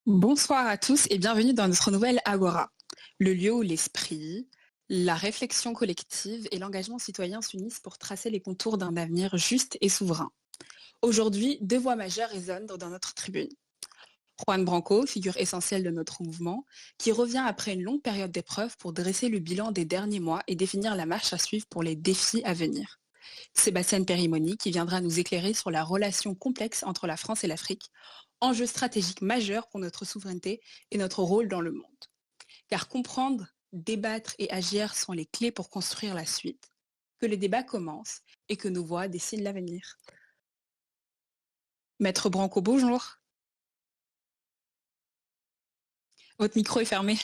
Bonsoir à tous et bienvenue dans notre nouvelle Agora, le lieu où l'esprit, la réflexion collective et l'engagement citoyen s'unissent pour tracer les contours d'un avenir juste et souverain. Aujourd'hui, deux voix majeures résonnent dans notre tribune. Juan Branco, figure essentielle de notre mouvement, qui revient après une longue période d'épreuve pour dresser le bilan des derniers mois et définir la marche à suivre pour les défis à venir. Sébastien Périmoni, qui viendra nous éclairer sur la relation complexe entre la France et l'Afrique, enjeu stratégique majeur pour notre souveraineté et notre rôle dans le monde. Car comprendre, débattre et agir sont les clés pour construire la suite. Que les débats commencent et que nos voix dessinent l'avenir. Maître Branco, bonjour. Votre micro est fermé.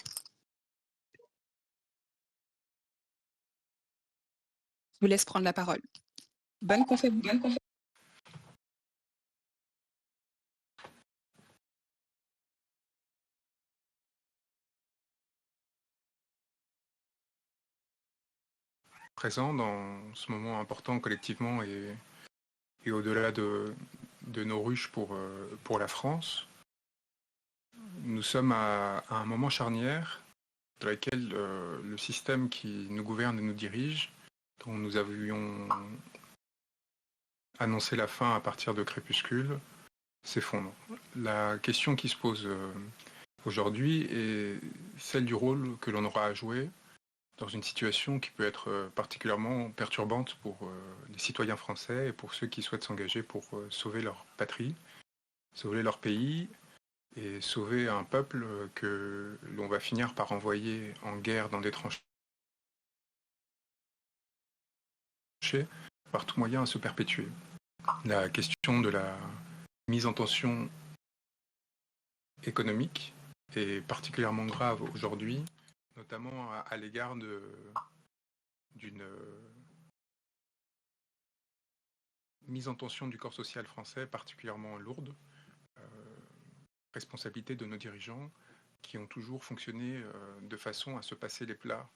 Je vous laisse prendre la parole. Bonne conférence. Présent dans ce moment important collectivement et au-delà de nos ruches pour la France. Nous sommes à un moment charnière dans lequel le système qui nous gouverne et nous dirige, dont nous avions annoncé la fin à partir de Crépuscule, s'effondre. La question qui se pose aujourd'hui est celle du rôle que l'on aura à jouer dans une situation qui peut être particulièrement perturbante pour les citoyens français et pour ceux qui souhaitent s'engager pour sauver leur patrie, sauver leur pays et sauver un peuple que l'on va finir par envoyer en guerre dans des tranchées par tout moyen à se perpétuer. La question de la mise en tension économique est particulièrement grave aujourd'hui, notamment à l'égard d'une mise en tension du corps social français particulièrement lourde, responsabilité de nos dirigeants qui ont toujours fonctionné de façon à se passer les plats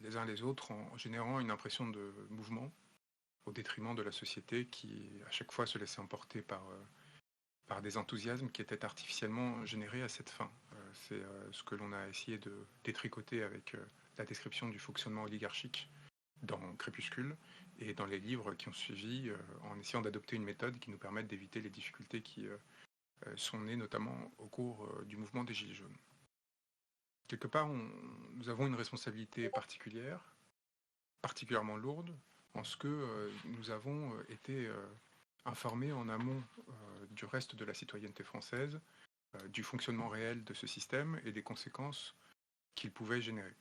les uns les autres en générant une impression de mouvement au détriment de la société qui à chaque fois se laissait emporter par des enthousiasmes qui étaient artificiellement générés à cette fin. C'est ce que l'on a essayé de détricoter avec la description du fonctionnement oligarchique dans Crépuscule et dans les livres qui ont suivi en essayant d'adopter une méthode qui nous permette d'éviter les difficultés qui sont nées notamment au cours du mouvement des Gilets jaunes. Quelque part, nous avons une responsabilité particulière, particulièrement lourde, en ce que nous avons été informés en amont du reste de la citoyenneté française du fonctionnement réel de ce système et des conséquences qu'il pouvait générer.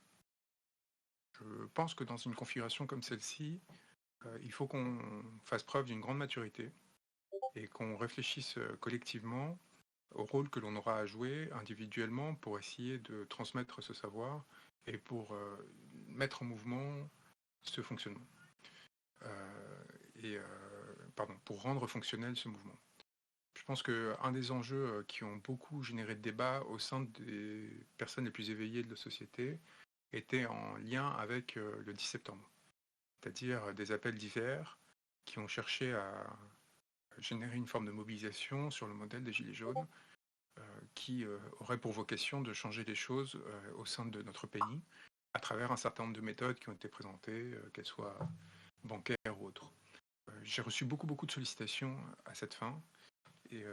Je pense que dans une configuration comme celle-ci, il faut qu'on fasse preuve d'une grande maturité et qu'on réfléchisse collectivement au rôle que l'on aura à jouer individuellement pour essayer de transmettre ce savoir et pour mettre en mouvement ce fonctionnement. Pour rendre fonctionnel ce mouvement. Je pense qu'un des enjeux qui ont beaucoup généré de débats au sein des personnes les plus éveillées de la société était en lien avec le 10 septembre, c'est-à-dire des appels divers qui ont cherché à générer une forme de mobilisation sur le modèle des Gilets jaunes qui aurait pour vocation de changer les choses au sein de notre pays à travers un certain nombre de méthodes qui ont été présentées, qu'elles soient bancaires ou autres. J'ai reçu beaucoup de sollicitations à cette fin et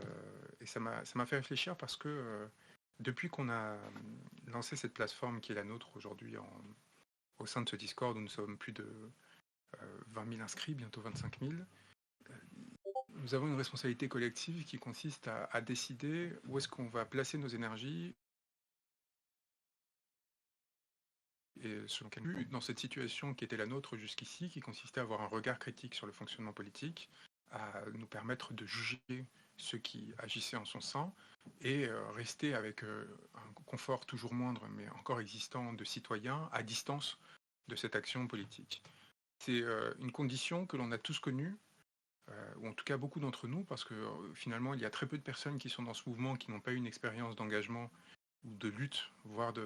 ça m'a fait réfléchir parce que depuis qu'on a lancé cette plateforme qui est la nôtre aujourd'hui au sein de ce Discord où nous sommes plus de 20 000 inscrits, bientôt 25 000, nous avons une responsabilité collective qui consiste à décider où est-ce qu'on va placer nos énergies et selon quel but, dans cette situation qui était la nôtre jusqu'ici, qui consistait à avoir un regard critique sur le fonctionnement politique, à nous permettre de juger ceux qui agissaient en son sein et rester avec un confort toujours moindre, mais encore existant, de citoyens à distance de cette action politique. C'est une condition que l'on a tous connue, ou en tout cas beaucoup d'entre nous, parce que finalement il y a très peu de personnes qui sont dans ce mouvement qui n'ont pas eu une expérience d'engagement ou de lutte, voire de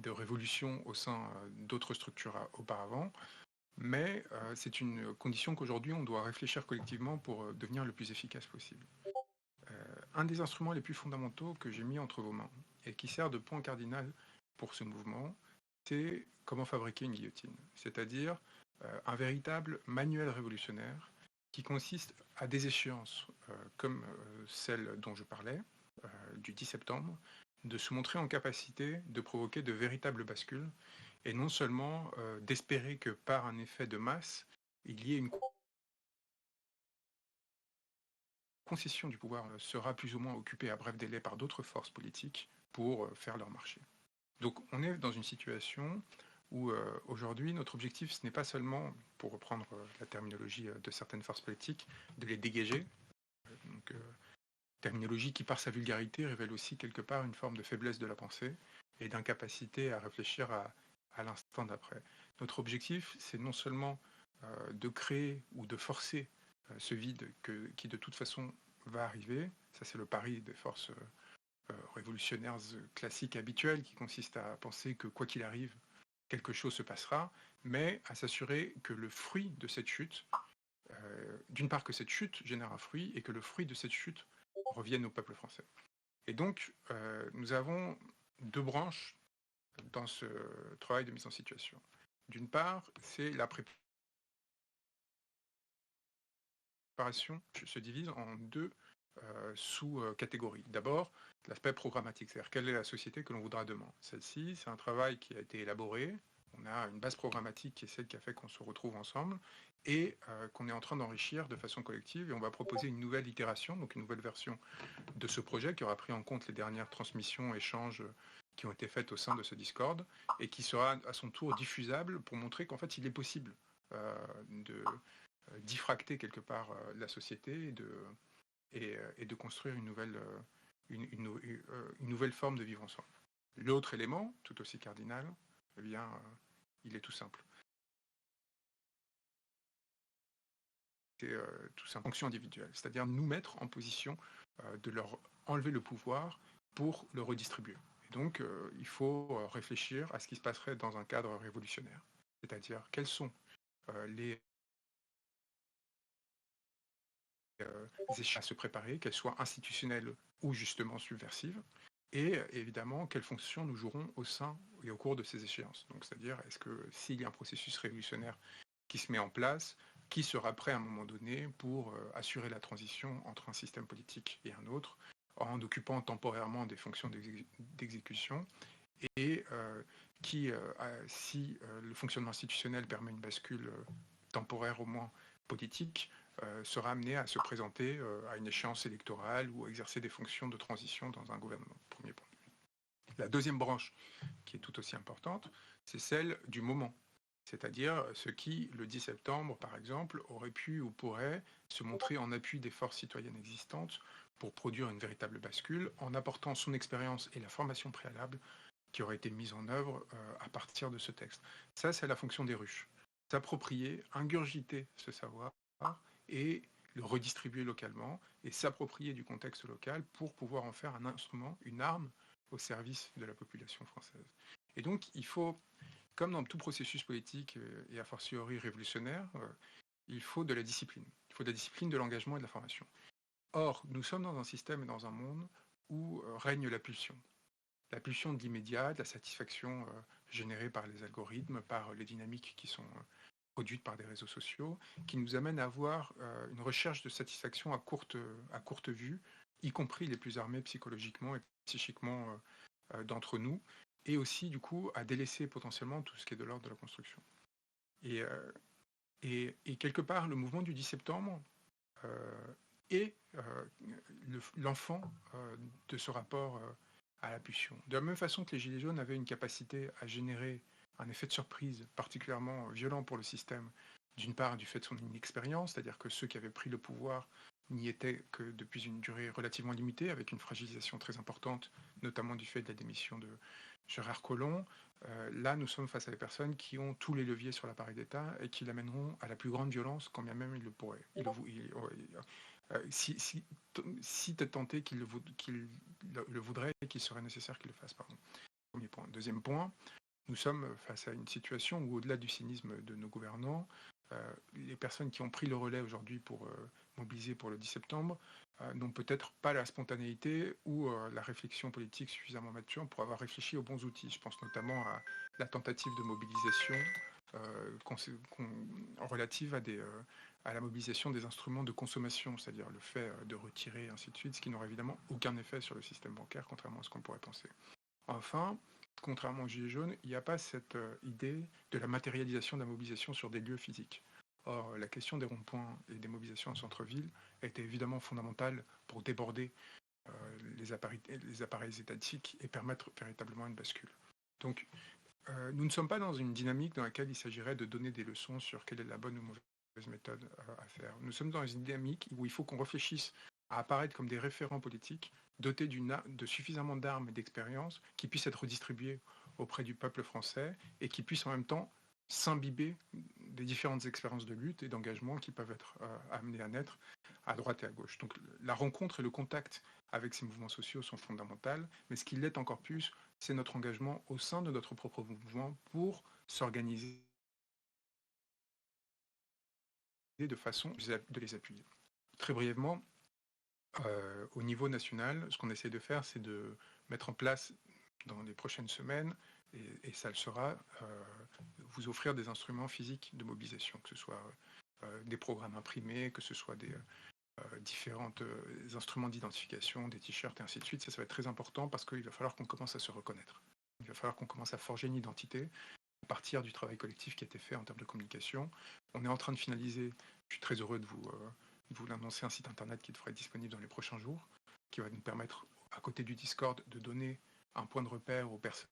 révolution au sein d'autres structures auparavant, mais c'est une condition qu'aujourd'hui on doit réfléchir collectivement pour devenir le plus efficace possible. un des instruments les plus fondamentaux que j'ai mis entre vos mains et qui sert de point cardinal pour ce mouvement, c'est comment fabriquer une guillotine, c'est-à-dire un véritable manuel révolutionnaire qui consiste à des échéances comme celle dont je parlais, du 10 septembre, de se montrer en capacité de provoquer de véritables bascules et non seulement d'espérer que par un effet de masse, il y ait une concession du pouvoir sera plus ou moins occupée à bref délai par d'autres forces politiques pour faire leur marché. Donc on est dans une situation où aujourd'hui notre objectif ce n'est pas seulement, pour reprendre la terminologie de certaines forces politiques, de les dégager, donc, terminologie qui par sa vulgarité révèle aussi quelque part une forme de faiblesse de la pensée et d'incapacité à réfléchir à l'instant d'après. Notre objectif c'est non seulement de créer ou de forcer ce vide qui de toute façon va arriver, ça c'est le pari des forces révolutionnaires classiques habituels qui consiste à penser que quoi qu'il arrive, quelque chose se passera, mais à s'assurer que le fruit de cette chute, d'une part que cette chute génère un fruit et que le fruit de cette chute revienne au peuple français. Et donc, nous avons deux branches dans ce travail de mise en situation. D'une part, c'est la préparation se divise en deux sous-catégories. D'abord, l'aspect programmatique, c'est-à-dire quelle est la société que l'on voudra demain. Celle-ci, c'est un travail qui a été élaboré. On a une base programmatique qui est celle qui a fait qu'on se retrouve ensemble et qu'on est en train d'enrichir de façon collective. Et on va proposer une nouvelle itération, donc une nouvelle version de ce projet qui aura pris en compte les dernières transmissions, échanges qui ont été faites au sein de ce Discord et qui sera à son tour diffusable pour montrer qu'en fait, il est possible de diffracter quelque part la société et de construire une nouvelle forme de vivre ensemble. L'autre élément, tout aussi cardinal, eh bien, il est tout simple. C'est tout simple, fonction individuelle, c'est-à-dire nous mettre en position de leur enlever le pouvoir pour le redistribuer. Et donc, il faut réfléchir à ce qui se passerait dans un cadre révolutionnaire, c'est-à-dire quels sont les échéances à se préparer, qu'elles soient institutionnelles ou justement subversives, et évidemment quelles fonctions nous jouerons au sein et au cours de ces échéances. Donc, c'est-à-dire, est-ce que s'il y a un processus révolutionnaire qui se met en place, qui sera prêt à un moment donné pour assurer la transition entre un système politique et un autre, en occupant temporairement des fonctions d'exécution, et qui, si le fonctionnement institutionnel permet une bascule temporaire au moins politique, sera amené à se présenter à une échéance électorale ou à exercer des fonctions de transition dans un gouvernement. Premier point. La deuxième branche, qui est tout aussi importante, c'est celle du moment. C'est-à-dire ce qui, le 10 septembre, par exemple, aurait pu ou pourrait se montrer en appui des forces citoyennes existantes pour produire une véritable bascule, en apportant son expérience et la formation préalable qui aurait été mise en œuvre à partir de ce texte. Ça, c'est la fonction des ruches. S'approprier, ingurgiter ce savoir et le redistribuer localement et s'approprier du contexte local pour pouvoir en faire un instrument, une arme au service de la population française. Et donc, il faut, comme dans tout processus politique et a fortiori révolutionnaire, il faut de la discipline. Il faut de la discipline, de l'engagement et de la formation. Or, nous sommes dans un système et dans un monde où règne la pulsion. La pulsion de l'immédiat, de la satisfaction générée par les algorithmes, par les dynamiques qui sont produites par des réseaux sociaux, qui nous amènent à avoir une recherche de satisfaction à courte vue, y compris les plus armés psychologiquement et psychiquement d'entre nous, et aussi du coup à délaisser potentiellement tout ce qui est de l'ordre de la construction. Et quelque part, le mouvement du 10 septembre est l'enfant de ce rapport à la pulsion. De la même façon que les Gilets jaunes avaient une capacité à générer un effet de surprise particulièrement violent pour le système, d'une part du fait de son inexpérience, c'est-à-dire que ceux qui avaient pris le pouvoir n'y étaient que depuis une durée relativement limitée, avec une fragilisation très importante, notamment du fait de la démission de Gérard Collomb. Là, nous sommes face à des personnes qui ont tous les leviers sur l'appareil d'État et qui l'amèneront à la plus grande violence, quand bien même ils le pourraient. Si tenté qu'il le voudrait et qu'il serait nécessaire qu'il le fasse. Pardon. Premier point. Deuxième point, nous sommes face à une situation où, au-delà du cynisme de nos gouvernants, les personnes qui ont pris le relais aujourd'hui pour mobiliser pour le 10 septembre n'ont peut-être pas la spontanéité ou la réflexion politique suffisamment mature pour avoir réfléchi aux bons outils. Je pense notamment à la tentative de mobilisation relative à la mobilisation des instruments de consommation, c'est-à-dire le fait de retirer, ainsi de suite, ce qui n'aurait évidemment aucun effet sur le système bancaire, contrairement à ce qu'on pourrait penser. Enfin, contrairement aux Gilets jaunes, il n'y a pas cette idée de la matérialisation de la mobilisation sur des lieux physiques. Or, la question des ronds-points et des mobilisations en centre-ville était évidemment fondamentale pour déborder les appareils étatiques et permettre véritablement une bascule. Donc, nous ne sommes pas dans une dynamique dans laquelle il s'agirait de donner des leçons sur quelle est la bonne ou mauvaise méthode à faire. Nous sommes dans une dynamique où il faut qu'on réfléchisse à apparaître comme des référents politiques dotés de suffisamment d'armes et d'expérience qui puissent être redistribuées auprès du peuple français et qui puissent en même temps s'imbiber des différentes expériences de lutte et d'engagement qui peuvent être amenées à naître à droite et à gauche. Donc la rencontre et le contact avec ces mouvements sociaux sont fondamentaux, mais ce qui l'est encore plus, c'est notre engagement au sein de notre propre mouvement pour s'organiser de façon de les appuyer. Très brièvement, au niveau national, ce qu'on essaie de faire, c'est de mettre en place dans les prochaines semaines, et ça le sera, vous offrir des instruments physiques de mobilisation, que ce soit des programmes imprimés, que ce soit des différents instruments d'identification, des t-shirts et ainsi de suite. Ça va être très important parce qu'il va falloir qu'on commence à se reconnaître. Il va falloir qu'on commence à forger une identité à partir du travail collectif qui a été fait en termes de communication. On est en train de finaliser, je suis très heureux de vous l'annoncer, un site internet qui devrait être disponible dans les prochains jours, qui va nous permettre, à côté du Discord, de donner un point de repère aux personnes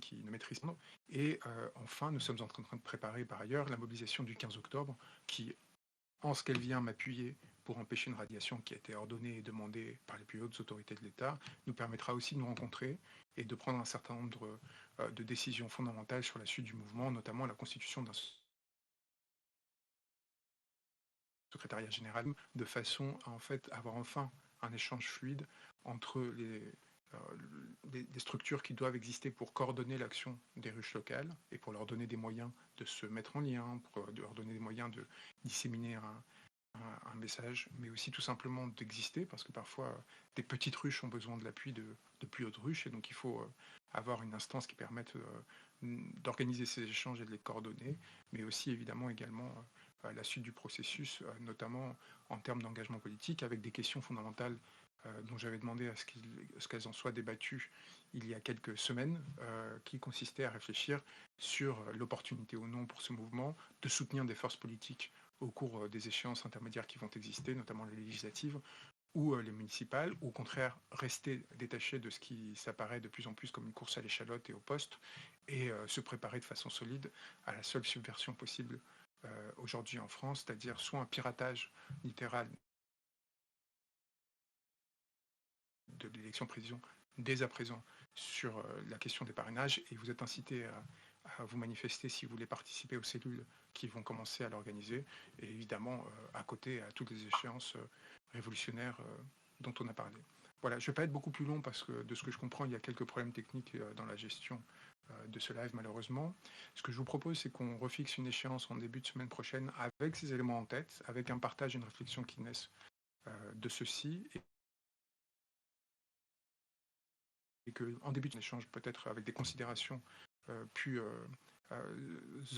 qui ne maîtrisent pas. Et enfin, nous sommes en train de préparer par ailleurs la mobilisation du 15 octobre qui, en ce qu'elle vient m'appuyer pour empêcher une radiation qui a été ordonnée et demandée par les plus hautes autorités de l'État, nous permettra aussi de nous rencontrer et de prendre un certain nombre de décisions fondamentales sur la suite du mouvement, notamment la constitution d'un secrétariat général, de façon à en fait avoir enfin un échange fluide entre des structures qui doivent exister pour coordonner l'action des ruches locales et pour leur donner des moyens de se mettre en lien, pour leur donner des moyens de disséminer un message, mais aussi tout simplement d'exister, parce que parfois des petites ruches ont besoin de l'appui de plus hautes ruches, et donc il faut avoir une instance qui permette d'organiser ces échanges et de les coordonner, mais aussi évidemment également la suite du processus, notamment en termes d'engagement politique, avec des questions fondamentales dont j'avais demandé à ce qu'elles en soient débattues il y a quelques semaines, qui consistaient à réfléchir sur l'opportunité ou non pour ce mouvement de soutenir des forces politiques au cours des échéances intermédiaires qui vont exister, notamment les législatives ou les municipales, ou au contraire rester détaché de ce qui s'apparaît de plus en plus comme une course à l'échalote et au poste, et se préparer de façon solide à la seule subversion possible aujourd'hui en France, c'est-à-dire soit un piratage littéral de l'élection président dès à présent sur la question des parrainages, et vous êtes incité à vous manifester si vous voulez participer aux cellules qui vont commencer à l'organiser, et évidemment à côté à toutes les échéances révolutionnaires dont on a parlé. Voilà, je ne vais pas être beaucoup plus long parce que de ce que je comprends, il y a quelques problèmes techniques dans la gestion de ce live malheureusement. Ce que je vous propose, c'est qu'on refixe une échéance en début de semaine prochaine avec ces éléments en tête, avec un partage et une réflexion qui naissent de ceci, et qu'en début d'échange, peut-être avec des considérations plus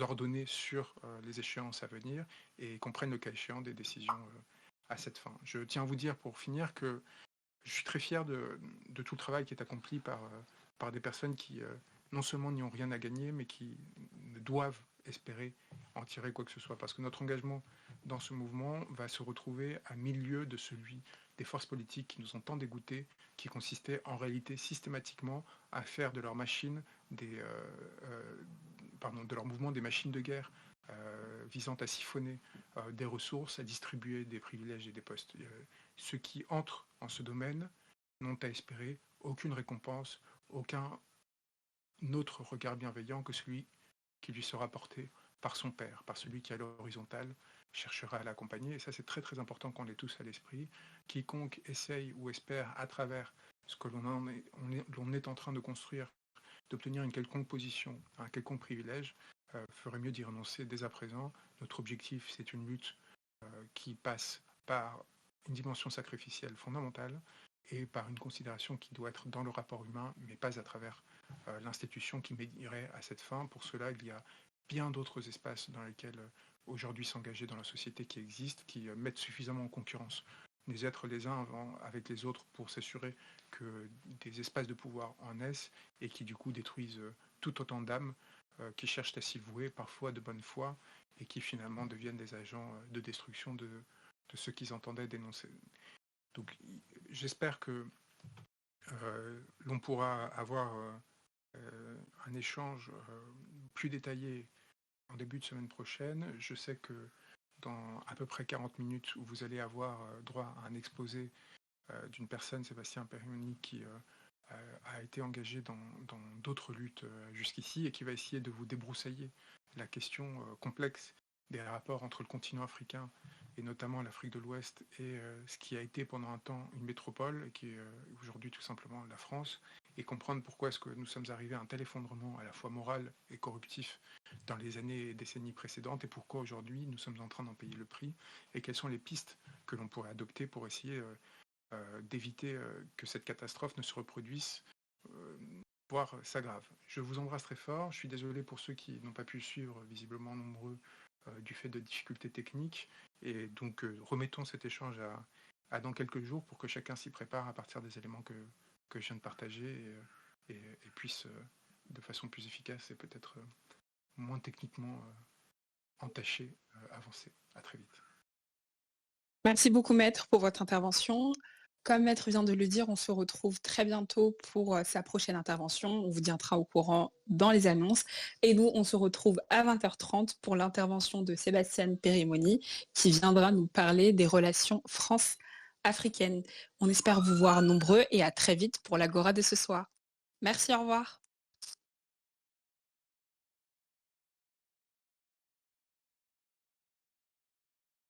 ordonnées sur les échéances à venir, et qu'on prenne le cas échéant des décisions à cette fin. Je tiens à vous dire pour finir que je suis très fier de tout le travail qui est accompli par des personnes qui non seulement n'y ont rien à gagner, mais qui ne doivent espérer en tirer quoi que ce soit, parce que notre engagement dans ce mouvement va se retrouver à milieu de celui des forces politiques qui nous ont tant dégoûtés, qui consistaient en réalité systématiquement à faire de leur machine de leur mouvement des machines de guerre visant à siphonner des ressources, à distribuer des privilèges et des postes. Ceux qui entrent en ce domaine n'ont à espérer aucune récompense, aucun autre regard bienveillant que celui qui lui sera porté par son père, par celui qui à l'horizontale cherchera à l'accompagner. Et ça, c'est très très important qu'on l'ait tous à l'esprit. Quiconque essaye ou espère à travers ce que l'on est en train de construire d'obtenir une quelconque position, un quelconque privilège, ferait mieux d'y renoncer dès à présent. Notre objectif, c'est une lutte qui passe par une dimension sacrificielle fondamentale et par une considération qui doit être dans le rapport humain, mais pas à travers l'institution qui médirait à cette fin. Pour cela, il y a bien d'autres espaces dans lesquels aujourd'hui s'engager dans la société qui existent, qui mettent suffisamment en concurrence les êtres les uns avec les autres pour s'assurer que des espaces de pouvoir en naissent et qui du coup détruisent tout autant d'âmes qui cherchent à s'y vouer, parfois de bonne foi, et qui finalement deviennent des agents de destruction de ceux qu'ils entendaient dénoncer. Donc j'espère que l'on pourra avoir un échange plus détaillé en début de semaine prochaine. Je sais que dans à peu près 40 minutes, où vous allez avoir droit à un exposé d'une personne, Sébastien Perimoni, qui a été engagé dans d'autres luttes jusqu'ici et qui va essayer de vous débroussailler la question complexe des rapports entre le continent africain et notamment l'Afrique de l'Ouest et ce qui a été pendant un temps une métropole et qui est aujourd'hui tout simplement la France, et comprendre pourquoi est-ce que nous sommes arrivés à un tel effondrement à la fois moral et corruptif dans les années et décennies précédentes, et pourquoi aujourd'hui nous sommes en train d'en payer le prix, et quelles sont les pistes que l'on pourrait adopter pour essayer d'éviter que cette catastrophe ne se reproduise, voire s'aggrave. Je vous embrasse très fort, je suis désolé pour ceux qui n'ont pas pu suivre, visiblement nombreux, du fait de difficultés techniques, et donc remettons cet échange à dans quelques jours pour que chacun s'y prépare à partir des éléments que je viens de partager et puisse de façon plus efficace et peut-être moins techniquement entachée avancer. À très vite. Merci beaucoup, Maître, pour votre intervention. Comme Maître vient de le dire, on se retrouve très bientôt pour sa prochaine intervention. On vous tiendra au courant dans les annonces. Et nous, on se retrouve à 20h30 pour l'intervention de Sébastien Perimoni, qui viendra nous parler des relations France-africaines. On espère vous voir nombreux et à très vite pour l'Agora de ce soir. Merci, au revoir.